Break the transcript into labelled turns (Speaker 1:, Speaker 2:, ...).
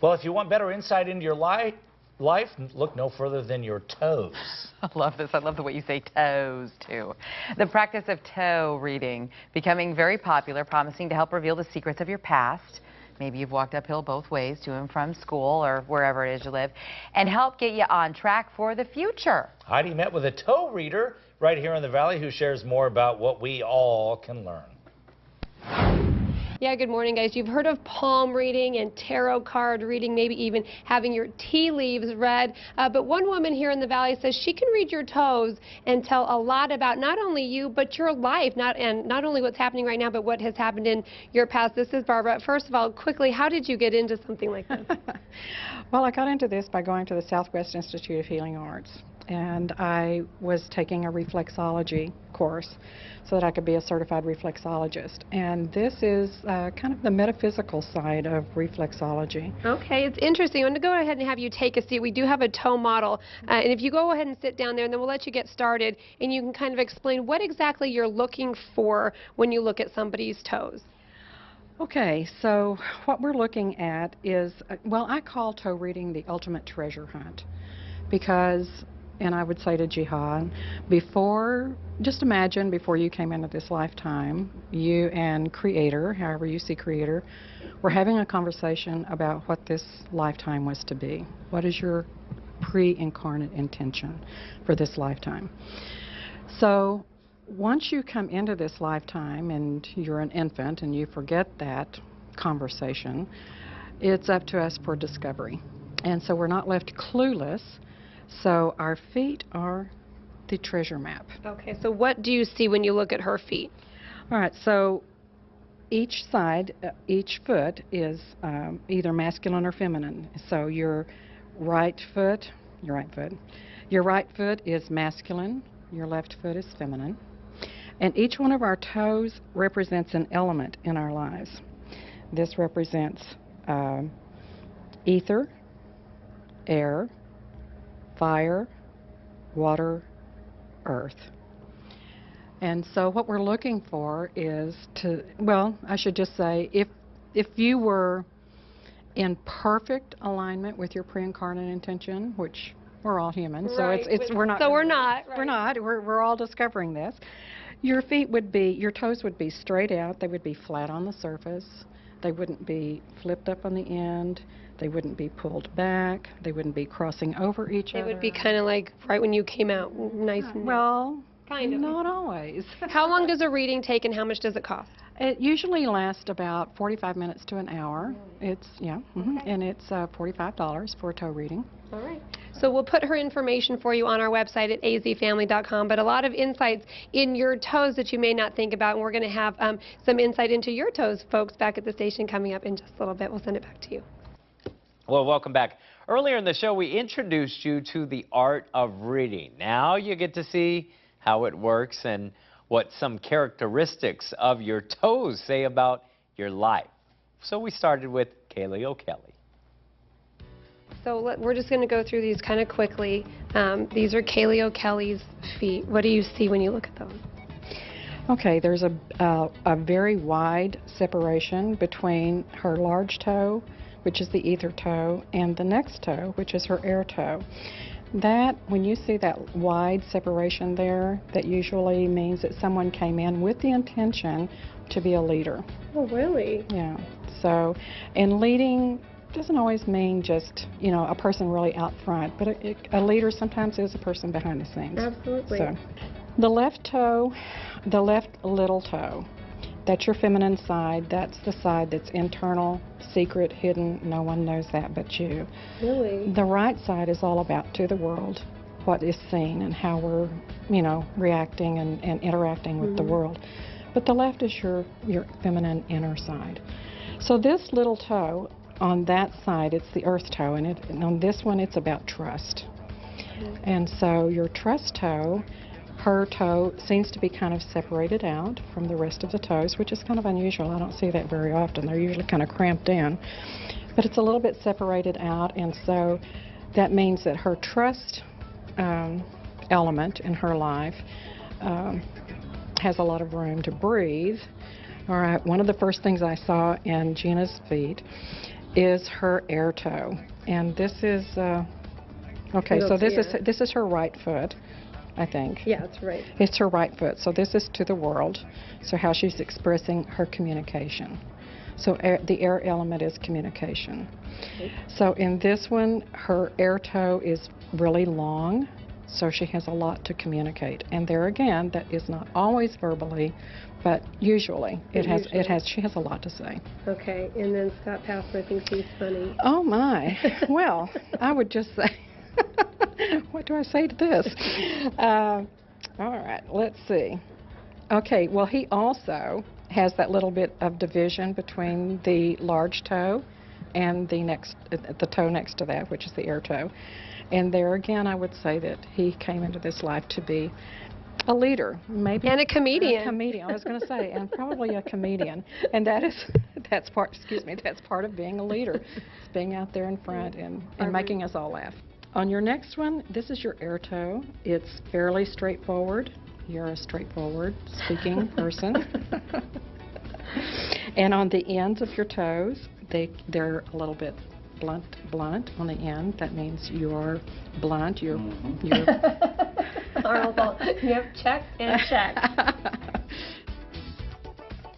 Speaker 1: Well, if you want better insight into your life, look no further than your toes.
Speaker 2: I love this. I love the way you say toes, too. The practice of toe reading becoming very popular, promising to help reveal the secrets of your past. Maybe you've walked uphill both ways, to and from school or wherever it is you live, and help get you on track for the future.
Speaker 1: Heidi met with a toe reader right here in the Valley who shares more about what we all can learn.
Speaker 3: Yeah, good morning, guys. You've heard of palm reading and tarot card reading, maybe even having your tea leaves read. But one woman here in the Valley says she can read your toes and tell a lot about not only you, but your life, not only what's happening right now, but what has happened in your past. This is Barbara. First of all, quickly, how did you get into something like this?
Speaker 4: Well, I got into this by going to the Southwest Institute of Healing Arts, and I was taking a reflexology course so that I could be a certified reflexologist. And this is kind of the metaphysical side of reflexology.
Speaker 3: Okay, it's interesting. I'm going to go ahead and have you take a seat. We do have a toe model, and if you go ahead and sit down there, and then we'll let you get started, and you can kind of explain what exactly you're looking for when you look at somebody's toes.
Speaker 4: Okay, so what we're looking at is, well, I call toe reading the ultimate treasure hunt because, and I would say to Jihad, just imagine before you came into this lifetime, you and Creator, however you see Creator, were having a conversation about what this lifetime was to be. What is your pre-incarnate intention for this lifetime? So once you come into this lifetime and you're an infant and you forget that conversation, it's up to us for discovery. And so we're not left clueless. So our feet are the treasure map.
Speaker 3: Okay, so what do you see when you look at her feet?
Speaker 4: All right, so each side, each foot is either masculine or feminine. So your right foot is masculine, your left foot is feminine. And each one of our toes represents an element in our lives. This represents ether, air, fire, water, earth. And so what we're looking for is I should just say, if you were in perfect alignment with your pre-incarnate intention, which we're all human,
Speaker 3: right.
Speaker 4: so we're not.
Speaker 3: So we're not. Right.
Speaker 4: We're not. We're all discovering this. Your toes would be straight out. They would be flat on the surface. They wouldn't be flipped up on the end. They wouldn't be pulled back. They wouldn't be crossing over each other.
Speaker 3: They would be kind of like right when you came out, nice and
Speaker 4: well,
Speaker 3: kind of.
Speaker 4: Not always.
Speaker 3: How long does a reading take and how much does it cost?
Speaker 4: It usually lasts about 45 minutes to an hour. It's, and it's $45 for a toe reading.
Speaker 3: All right. So we'll put her information for you on our website at azfamily.com, but a lot of insights in your toes that you may not think about, and we're going to have some insight into your toes, folks, back at the station coming up in just a little bit. We'll send it back to you.
Speaker 5: Well, welcome back. Earlier in the show, we introduced you to the art of reading. Now you get to see how it works and what some characteristics of your toes say about your life. So we started with Kaylee O'Kelly.
Speaker 3: So we're just going to go through these kind of quickly. These are Kaylee O'Kelly's feet. What do you see when you look at them?
Speaker 4: Okay, there's a very wide separation between her large toe, which is the ether toe, and the next toe, which is her air toe. When you see that wide separation there, that usually means that someone came in with the intention to be a leader.
Speaker 3: Oh, really?
Speaker 4: Yeah. So, and leading doesn't always mean just, a person really out front, but a leader sometimes is a person behind the scenes.
Speaker 3: Absolutely.
Speaker 4: So, the left toe, the left little toe, that's your feminine side. That's the side that's internal, secret, hidden. No one knows that but you.
Speaker 3: Really?
Speaker 4: The right side is all about to the world, what is seen and how we're, reacting and interacting with the world. But the left is your feminine inner side. So this little toe, on that side, it's the earth toe, and on this one, it's about trust. And so your trust toe, her toe seems to be kind of separated out from the rest of the toes, which is kind of unusual. I don't see that very often. They're usually kind of cramped in. But it's a little bit separated out, and so that means that her trust element in her life has a lot of room to breathe. All right, one of the first things I saw in Gina's feet is her air toe. And this is, okay, so this is her right foot, I think.
Speaker 3: Yeah, that's right.
Speaker 4: It's her right foot. So this is to the world. So how she's expressing her communication. So the air element is communication.
Speaker 3: Okay.
Speaker 4: So in this one, her air toe is really long, so she has a lot to communicate. And there again, that is not always verbally, but usually she has a lot to say.
Speaker 3: Okay, and then Scott Passer thinks he's funny.
Speaker 4: Oh my. Well, I would just say, what do I say to this? All right, let's see. Okay, well, he also has that little bit of division between the large toe and the toe next to that, which is the air toe. And there again, I would say that he came into this life to be a leader, maybe.
Speaker 3: And a comedian.
Speaker 4: A comedian, I was going to say, and probably a comedian. And that's part of being a leader. It's being out there in front and making us all laugh. On your next one, this is your air toe. It's fairly straightforward. You're a straightforward speaking person. And on the ends of your toes, they're a little bit blunt on the end. That means you're blunt. You're
Speaker 3: Arnold, yep, check and check.